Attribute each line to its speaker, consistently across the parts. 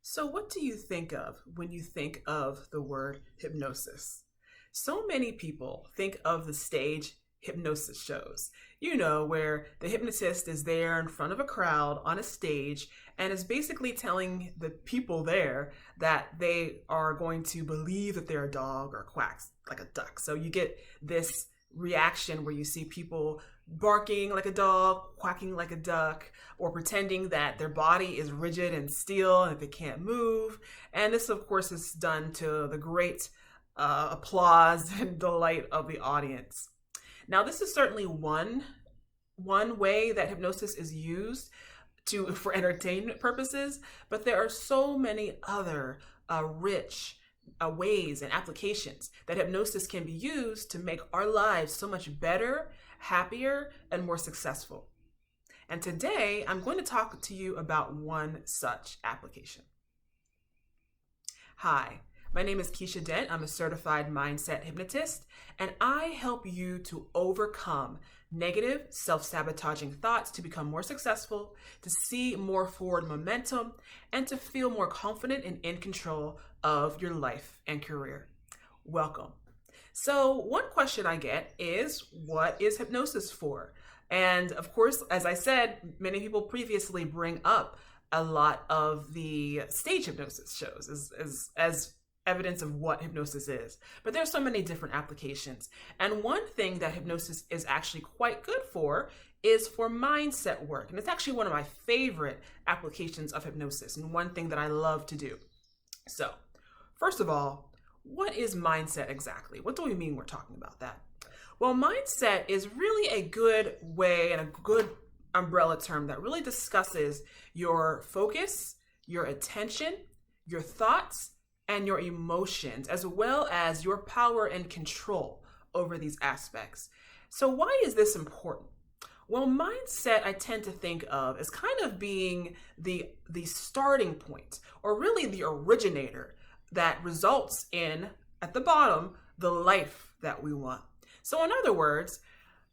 Speaker 1: So, what do you think of when you think of the word hypnosis? So many people think of the stage hypnosis shows, where the hypnotist is there in front of a crowd on a stage and is basically telling the people there that they are going to believe that they're a dog or quacks like a duck. So, you get this reaction where you see people barking like a dog, quacking like a duck, or pretending that their body is rigid and still and that they can't move. And this, of course, is done to the great applause and delight of the audience. Now, this is certainly one way that hypnosis is used for entertainment purposes, but there are so many other rich ways and applications that hypnosis can be used to make our lives so much better, happier, and more successful. And today, I'm going to talk to you about one such application. Hi, my name is Keisha Dent. I'm a certified mindset hypnotist, and I help you to overcome negative, self-sabotaging thoughts to become more successful, to see more forward momentum, and to feel more confident and in control of your life and career. Welcome. So one question I get is, what is hypnosis for? And of course, as I said, many people previously bring up a lot of the stage hypnosis shows as evidence of what hypnosis is. But there's so many different applications. And one thing that hypnosis is actually quite good for is for mindset work. And it's actually one of my favorite applications of hypnosis and one thing that I love to do. So, first of all, what is mindset exactly? What do we mean we're talking about that? Well, mindset is really a good way and a good umbrella term that really discusses your focus, your attention, your thoughts, and your emotions, as well as your power and control over these aspects. So why is this important? Well, mindset I tend to think of as kind of being the starting point, or really the originator that results in, at the bottom, the life that we want. So in other words,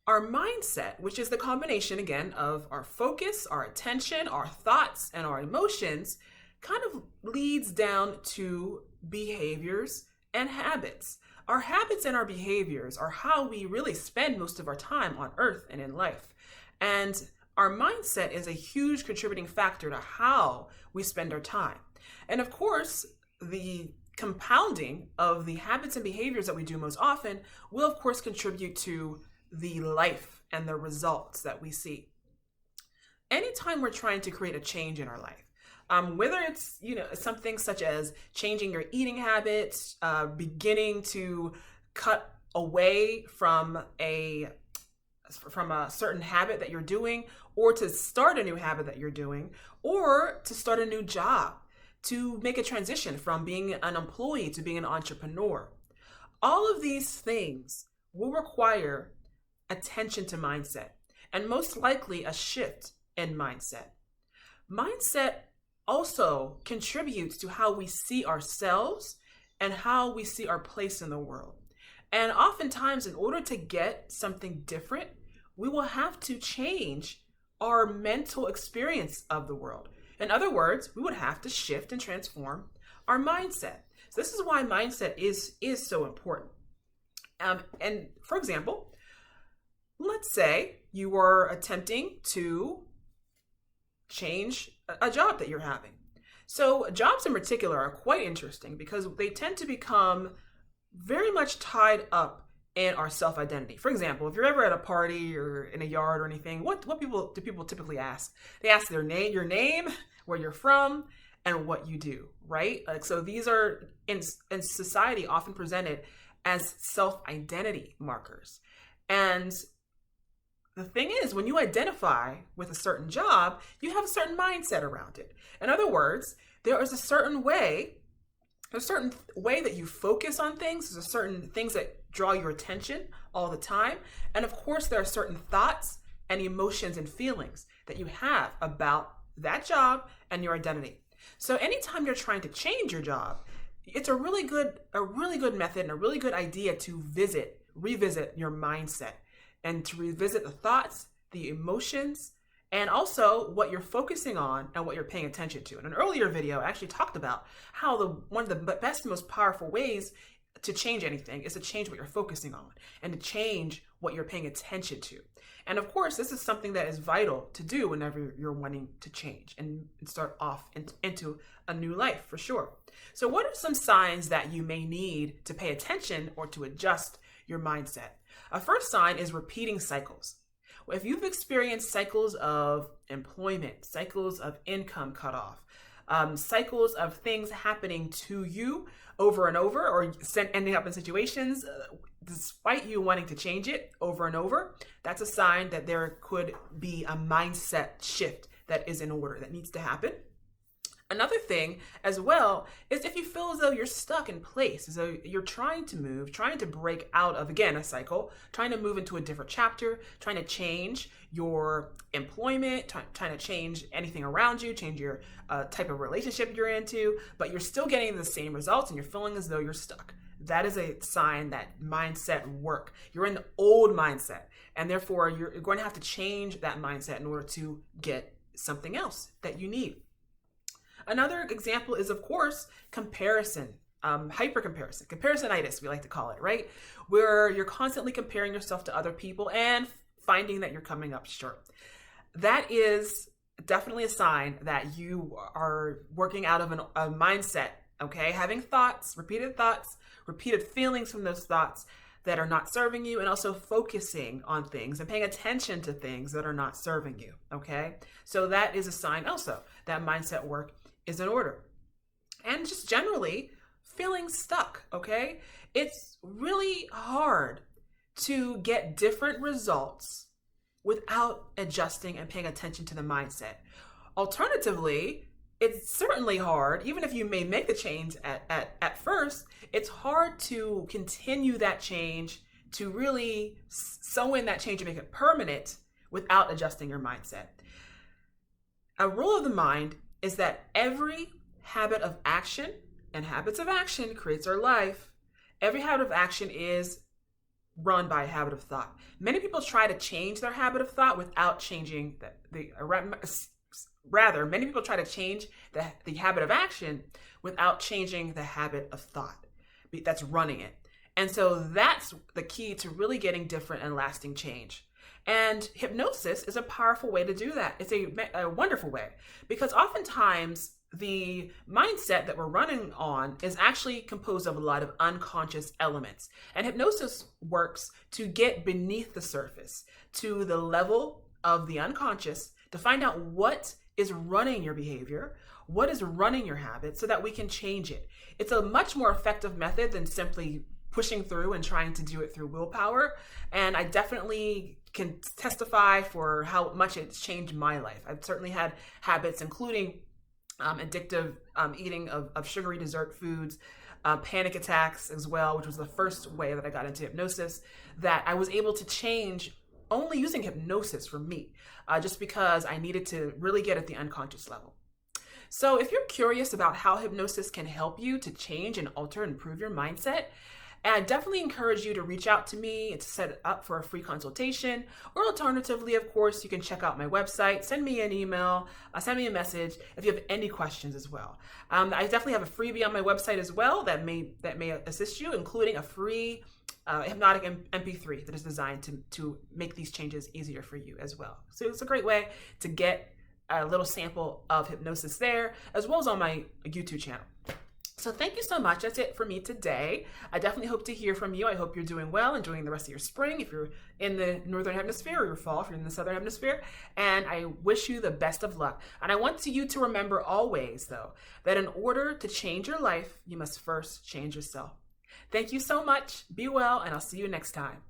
Speaker 1: our mindset, which is the combination, again, of our focus, our attention, our thoughts, and our emotions, kind of leads down to behaviors and habits. Our habits and our behaviors are how we really spend most of our time on earth and in life. And our mindset is a huge contributing factor to how we spend our time. And of course, the compounding of the habits and behaviors that we do most often will, of course, contribute to the life and the results that we see. Anytime we're trying to create a change in our life, whether it's something such as changing your eating habits, beginning to cut away from a certain habit that you're doing, or to start a new habit that you're doing, or to start a new job, to make a transition from being an employee to being an entrepreneur. All of these things will require attention to mindset, and most likely a shift in mindset. Mindset also contributes to how we see ourselves and how we see our place in the world. And oftentimes, in order to get something different, we will have to change our mental experience of the world. In other words, we would have to shift and transform our mindset. So this is why mindset is so important. And for example, let's say you are attempting to change a job that you're having. So jobs in particular are quite interesting because they tend to become very much tied up in our self-identity. For example, if you're ever at a party or in a yard or anything, what people do people typically ask? They ask your name, where you're from, and what you do, right? So these are in society often presented as self-identity markers. And the thing is, when you identify with a certain job, you have a certain mindset around it. In other words, there is a certain way that you focus on things. There's a certain things that draw your attention all the time. And of course, there are certain thoughts and emotions and feelings that you have about that job and your identity. So anytime you're trying to change your job, it's a really good method and a really good idea to revisit your mindset, and to revisit the thoughts, the emotions, and also what you're focusing on and what you're paying attention to. In an earlier video, I actually talked about how one of the best and most powerful ways to change anything is to change what you're focusing on and to change what you're paying attention to. And of course, this is something that is vital to do whenever you're wanting to change and start off into a new life, for sure. So what are some signs that you may need to pay attention or to adjust your mindset? A first sign is repeating cycles. If you've experienced cycles of employment, cycles of income cutoff, cycles of things happening to you over and over, or ending up in situations despite you wanting to change it over and over, that's a sign that there could be a mindset shift that is in order, that needs to happen. Another thing as well is if you feel as though you're stuck in place, as though you're trying to move, trying to break out of, again, a cycle, trying to move into a different chapter, trying to change your employment, trying to change anything around you, change your type of relationship you're into, but you're still getting the same results and you're feeling as though you're stuck. That is a sign that mindset work. You're in the old mindset, and therefore you're going to have to change that mindset in order to get something else that you need. Another example is, of course, comparison, hyper-comparison, comparisonitis, we like to call it, right? Where you're constantly comparing yourself to other people and finding that you're coming up short. That is definitely a sign that you are working out of a mindset, okay? Having thoughts, repeated feelings from those thoughts that are not serving you, and also focusing on things and paying attention to things that are not serving you, okay? So that is a sign also that mindset work is in order. And just generally feeling stuck, okay? It's really hard to get different results without adjusting and paying attention to the mindset. Alternatively, it's certainly hard, even if you may make the change at first, it's hard to continue that change, to really sew in that change and make it permanent without adjusting your mindset. A rule of the mind is that every habit of action, and habits of action creates our life, every habit of action is run by a habit of thought. Many people try to change their habit of thought without changing many people try to change the habit of action without changing the habit of thought that's running it. And so that's the key to really getting different and lasting change. And hypnosis is a powerful way to do that. It's a wonderful way, because oftentimes the mindset that we're running on is actually composed of a lot of unconscious elements. And hypnosis works to get beneath the surface, to the level of the unconscious, to find out what is running your behavior, what is running your habit, so that we can change it. It's a much more effective method than simply pushing through and trying to do it through willpower. And I definitely can testify for how much it's changed my life. I've certainly had habits, including addictive eating of sugary dessert foods, panic attacks as well, which was the first way that I got into hypnosis, that I was able to change only using hypnosis for me, just because I needed to really get at the unconscious level. So if you're curious about how hypnosis can help you to change and alter and improve your mindset, I definitely encourage you to reach out to me to set up for a free consultation, or alternatively, of course, you can check out my website, send me an email, send me a message if you have any questions as well. I definitely have a freebie on my website as well that may assist you, including a free hypnotic MP3 that is designed to make these changes easier for you as well. So it's a great way to get a little sample of hypnosis there, as well as on my YouTube channel. So thank you so much. That's it for me today. I definitely hope to hear from you. I hope you're doing well, enjoying the rest of your spring if you're in the northern hemisphere, or your fall if you're in the southern hemisphere. And I wish you the best of luck. And I want you to remember always, though, that in order to change your life, you must first change yourself. Thank you so much. Be well, and I'll see you next time.